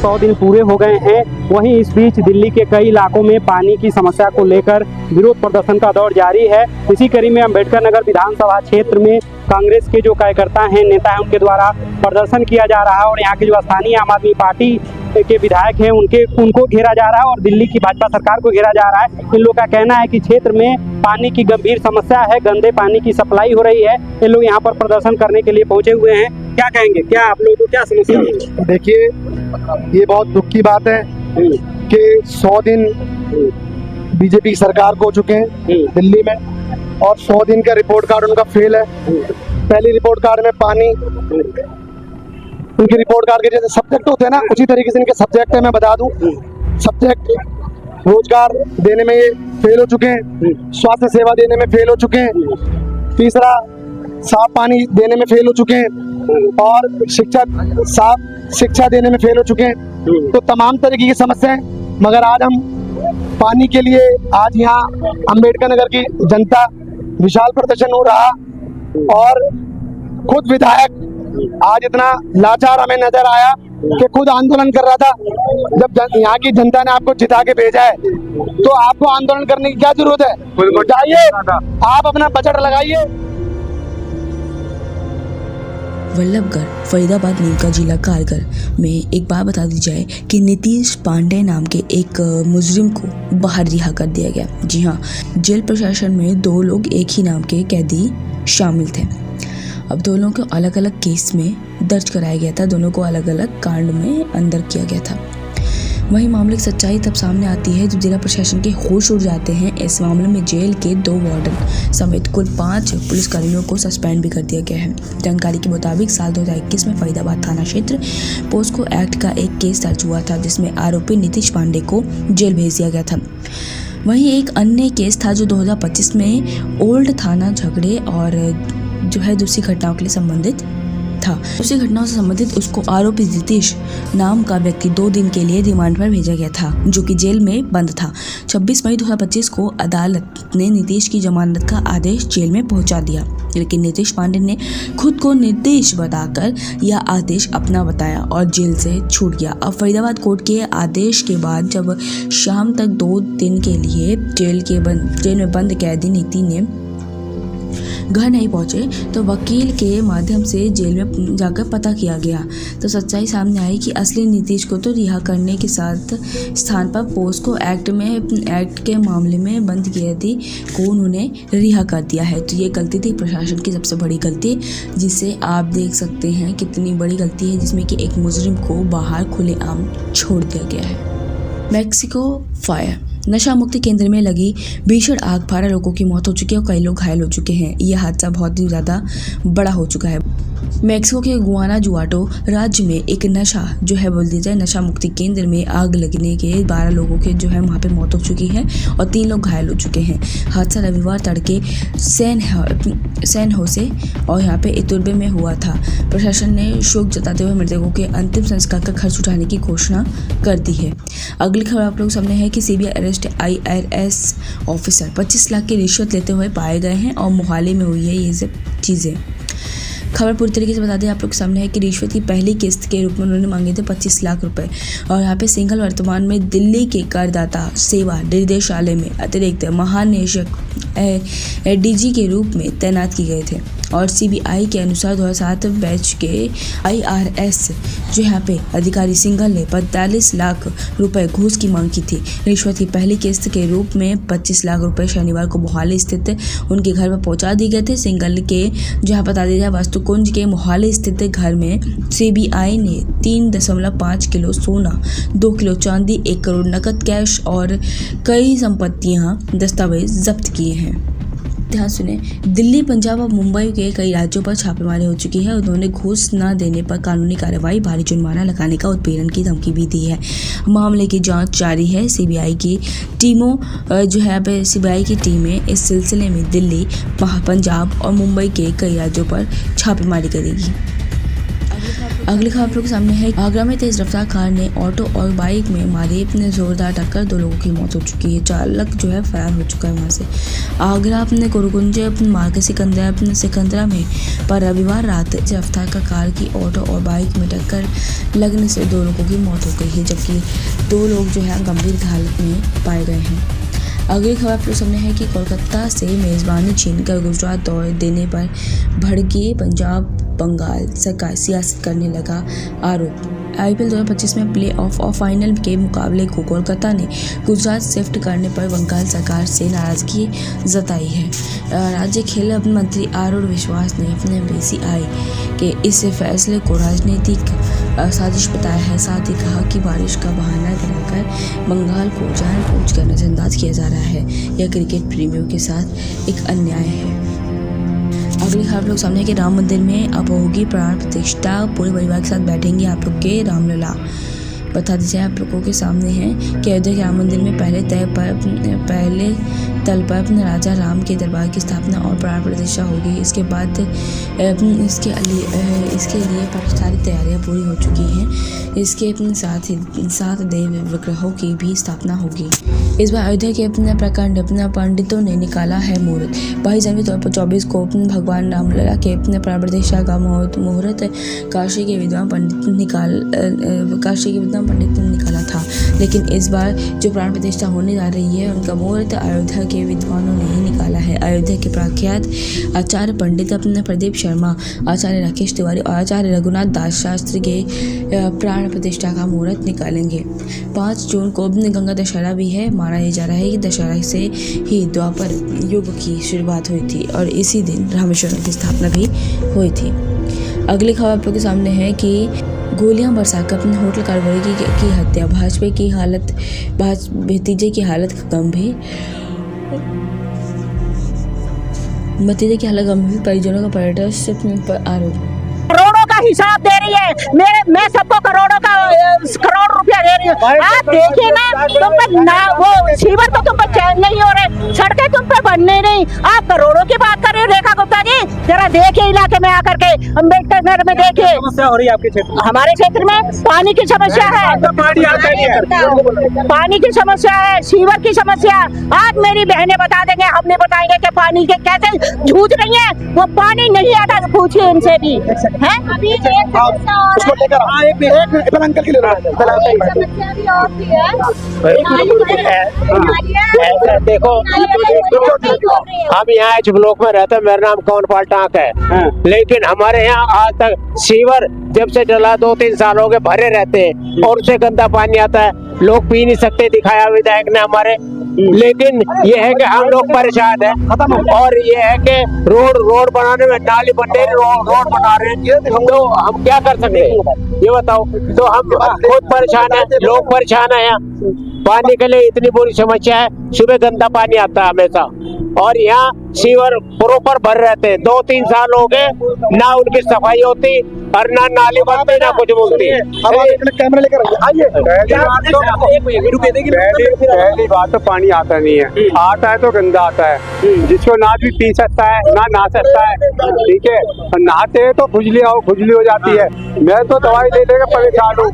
100 दिन पूरे हो गए हैं। वहीं इस बीच दिल्ली के कई इलाकों में पानी की समस्या को लेकर विरोध प्रदर्शन का दौर जारी है। इसी कड़ी में अम्बेडकर नगर विधानसभा क्षेत्र में कांग्रेस के जो कार्यकर्ता हैं, नेता हैं, उनके द्वारा प्रदर्शन किया जा रहा है और यहाँ के जो स्थानीय आम आदमी पार्टी के विधायक हैं उनको घेरा जा रहा है और दिल्ली की भाजपा सरकार को घेरा जा रहा है। इन लोगों का कहना है कि क्षेत्र में पानी की गंभीर समस्या है, गंदे पानी की सप्लाई हो रही है। इन लोग यहाँ पर प्रदर्शन करने के लिए पहुंचे हुए हैं। क्या कहेंगे, क्या आप लोगों को क्या समस्या है? देखिए, ये बहुत दुख की बात है कि 100 दिन बीजेपी सरकार को हो चुके हैं दिल्ली में और 100 दिन का रिपोर्ट कार्ड उनका फेल है। पहली रिपोर्ट कार्ड में पानी, उनकी रिपोर्ट कार्ड के जैसे सब्जेक्ट होते हैं ना, उसी तरीके से इनके सब्जेक्ट है। मैं बता दूं, सब्जेक्ट रोजगार देने में ये फेल हो चुके हैं, स्वास्थ्य सेवा देने में फेल हो चुके हैं, तीसरा साफ पानी देने में फेल हो चुके हैं और साफ शिक्षा देने में फेल हो चुके हैं। तो तमाम तरीके की समस्याएं, मगर आज हम पानी के लिए आज यहाँ अम्बेडकर नगर की जनता विशाल प्रदर्शन हो रहा और खुद विधायक आज इतना लाचार हमें नजर आया कि खुद आंदोलन कर रहा था। जब यहाँ की जनता ने आपको जिता के भेजा है तो आपको आंदोलन करने की क्या जरूरत है? जाइए, आप अपना बजट लगाइए। वल्लभगढ़, फरीदाबाद, नीमका जिला कारगर में एक बात बता दी जाए कि नीतीश पांडे नाम के एक मुजरिम को बाहर रिहा कर दिया गया। जी हाँ, जेल प्रशासन में 2 लोग एक ही नाम के कैदी शामिल थे। अब दोनों को अलग अलग केस में दर्ज कराया गया था, दोनों को अलग अलग कांड में अंदर किया गया था। वहीं मामले की सच्चाई तब सामने आती है जब जिला प्रशासन के होश उड़ जाते हैं। इस मामले में जेल के 2 वार्डन समेत कुल 5 पुलिसकर्मियों को सस्पेंड भी कर दिया गया है। जानकारी के मुताबिक साल 2021 में फरीदाबाद थाना क्षेत्र पोस्को एक्ट का एक केस दर्ज हुआ था जिसमें आरोपी नीतीश पांडे को जेल भेज दिया गया था। वहीं एक अन्य केस था जो 2025 में ओल्ड थाना झगड़े और जो है दूसरी घटनाओं के लिए संबंधित था। दूसरी घटनाओं से संबंधित उसको आरोपी नीतीश नाम का व्यक्ति 2 दिन के लिए रिमांड पर भेजा गया था जो कि जेल में बंद था। 26 मई 2025 को अदालत ने नीतीश की जमानत का आदेश जेल में पहुंचा दिया, लेकिन नीतीश पांडे ने खुद को निर्दोष बताकर यह आदेश अपना बताया और जेल से छूट गया। अब फरीदाबाद कोर्ट के आदेश के बाद जब शाम तक 2 दिन के लिए जेल में बंद कैदी नीति ने घर नहीं पहुंचे तो वकील के माध्यम से जेल में जाकर पता किया गया तो सच्चाई सामने आई कि असली नीतीश को तो रिहा करने के साथ स्थान पर पोस्को एक्ट के मामले में बंद कैदी को उन्होंने रिहा कर दिया है। तो ये गलती थी प्रशासन की सबसे बड़ी गलती, जिसे आप देख सकते हैं कितनी बड़ी गलती है, जिसमें कि एक मुजरिम को बाहर खुलेआम छोड़ दिया गया है। मैक्सिको फायर, नशा मुक्ति केंद्र में लगी भीषण आग, 12 लोगों की मौत हो चुकी है और कई लोग घायल हो चुके हैं। यह हादसा बहुत ही ज़्यादा बड़ा हो चुका है। मैक्सिको के गुआनाजुआटो राज्य में एक नशा जो है बोल दी जाए नशा मुक्ति केंद्र में आग लगने के 12 लोगों के जो है वहाँ पे मौत हो चुकी है और 3 लोग घायल हो चुके हैं। हादसा रविवार तड़के सैन होसे और यहाँ पे इतुर्बे में हुआ था। प्रशासन ने शोक जताते हुए मृतकों के अंतिम संस्कार का खर्च उठाने की घोषणा कर दी है। अगली खबर आप लोग सामने है कि CBI arrest IRS officer 25 lakh की रिश्वत लेते हुए पाए गए हैं और मोहाली में हुई है ये सब चीज़ें। खबर पूरी तरीके से बता दें आप लोग के सामने है कि रिश्वत की पहली किस्त के रूप में उन्होंने मांगे थे 25 लाख रुपए और यहाँ पे सिंघल वर्तमान में दिल्ली के करदाता सेवा निर्देशालय में अतिरिक्त महानिदेशक DG के रूप में तैनात किए गए थे और CBI के अनुसार 2007 बैच के IRS जो यहाँ पे अधिकारी सिंघल ने 45 लाख रुपए घूस की मांग की थी। रिश्वत की पहली किस्त के रूप में 25 लाख रुपए शनिवार को मोहाली स्थित उनके घर पर पहुंचा दिए गए थे। सिंघल के जहाँ बता दिया जाए वास्तुकुंज के मोहाली स्थित घर में CBI ने 3.5 किलो सोना, 2 किलो चांदी, 1 करोड़ नकद कैश और कई संपत्तियां दस्तावेज जब्त किए हैं। ध्यान सुने, दिल्ली, पंजाब और मुंबई के कई राज्यों पर छापेमारी हो चुकी है। उन्होंने घूस न देने पर कानूनी कार्रवाई, भारी जुर्माना लगाने का उत्पीड़न की धमकी भी दी है। मामले की जांच जारी है। सीबीआई की टीमें इस सिलसिले में दिल्ली, पंजाब और मुंबई के कई राज्यों पर छापेमारी करेगी। अगली खबर आप लोग के सामने है। आगरा में तेज रफ्तार कार ने ऑटो और बाइक में मारी अपने जोरदार टक्कर, 2 लोगों की मौत हो चुकी है। चालक जो है फरार हो चुका है वहां से। आगरा अपने कुरुकुंज मार्ग सिकंदरा में पर रविवार रात तेज रफ्तार का कार की ऑटो और बाइक में टक्कर लगने से 2 लोगों की मौत हो गई है, जबकि 2 लोग जो है गंभीर हालत में पाए गए हैं। अगली खबर आप लोग सामने है कि कोलकाता से मेज़बानी छीनकर गुजरात दौड़ देने पर भड़की पंजाब बंगाल सरकार सियासत करने लगा आरोप। IPL 2025 में प्ले ऑफ और फाइनल के मुकाबले को कोलकाता ने गुजरात शिफ्ट करने पर बंगाल सरकार से नाराजगी जताई है। राज्य खेल मंत्री आरूढ़ विश्वास ने अपने BCCI के इस फैसले को राजनीतिक साजिश बताया है। साथ ही कहा कि बारिश का बहाना बनाकर बंगाल को जानबूझकर नजरअंदाज किया जा रहा है। यह क्रिकेट प्रेमियों के साथ एक अन्याय है। अगली खबर आप लोग सामने कि राम मंदिर में अब होगी प्राण प्रतिष्ठा, पूरे परिवार के साथ बैठेंगे आप लोग के रामलला। बता दीजिए आप लोगों के सामने है कि अयोध्या के राम मंदिर में पहले तल पर अपने राजा राम के दरबार की स्थापना और प्राण प्रतिष्ठा होगी। इसके बाद इसके लिए सारी तैयारियां पूरी हो चुकी हैं। इसके साथ ही 7 देव विग्रहों की भी स्थापना होगी। इस बार अयोध्या के अपने प्रखंड पंडितों ने निकाला है मुहूर्त। 22 जनवरी 2024 को भगवान रामलला के अपने प्राण प्रतिष्ठा का मुहूर्त काशी के विद्वान पंडित ने निकाला था, लेकिन इस बार जो प्राण प्रतिष्ठा होने जा रही है उनका मुहूर्त अयोध्या के विद्वानों ने ही निकाला है। अयोध्या के प्रख्यात आचार्य पंडित अपने प्रदीप शर्मा, आचार्य राकेश तिवारी और आचार्य रघुनाथ दास शास्त्री के प्राण प्रतिष्ठा का मुहूर्त निकालेंगे। 5 जून को गंगा दशहरा भी है। माना यह जा रहा है कि दशहरा से ही द्वापर युग की शुरुआत हुई थी और इसी दिन रामेश्वरम की स्थापना भी हुई थी। अगली खबर आप लोगों के सामने है कि गोलियां बरसाकर अपने होटल कारोबारी की हत्या, भतीजे की हालत गंभीर, परिजनों का पर्यटन पर आरोप। करोड़ों का हिसाब दे रही है, मैं सबको करोड़ रुपया दे रही हूँ। आप देखिए ना, तुम पे ना वो सीवर तो तुम पे चैन नहीं हो रहे, सड़कें तुम पे बनने नहीं, आप करोड़ों की बात कर रहे हो। रेखा गुप्ता जी जरा देखिए इलाके में आकर के, अम्बेडकर नगर में देखिए समस्या हो रही है आपके क्षेत्र में। हमारे क्षेत्र में पानी की समस्या है, पानी की समस्या है, सीवर की समस्या। आज मेरी बहनें बता देंगे, हम नहीं बताएंगे कि पानी के कैसे जूझ रही है। वो पानी नहीं आता तो पूछिए इनसे भी है। अभी उसको लेकर एक अंकल के लिए देखो, हम यहाँ एच ब्लॉक में रहते हैं, मेरा नाम कौनपाल टाँक है, लेकिन हमारे यहाँ आज तक सीवर जब से डला 2-3 साल हो गए भरे रहते हैं और उससे गंदा पानी आता है, लोग पी नहीं सकते, दिखाया विधायक ने हमारे। लेकिन ये है कि हम लोग परेशान हैं और ये है कि रोड बनाने में नाली बनने रोड बना रहे हैं, तो हम क्या कर सकते हैं ये बताओ। तो हम खुद परेशान हैं, लोग परेशान हैं। यहाँ पानी के लिए इतनी बुरी समस्या है, सुबह गंदा पानी आता है हमेशा और यहाँ सीवर प्रॉपर भर रहते हैं। 2-3 साल हो गए, ना उनकी सफाई होती और ना नाली बनती, ना कुछ बोलती। कैमरा लेकर आइए। पहली बात तो पानी आता नहीं है, आता है तो गंदा आता है, जिसको ना भी पी सकता है ना नहा सकता है, ठीक है। नहाते हैं तो खुजली हो जाती है। मैं तो दवाई ले लेकर परेशान हूँ।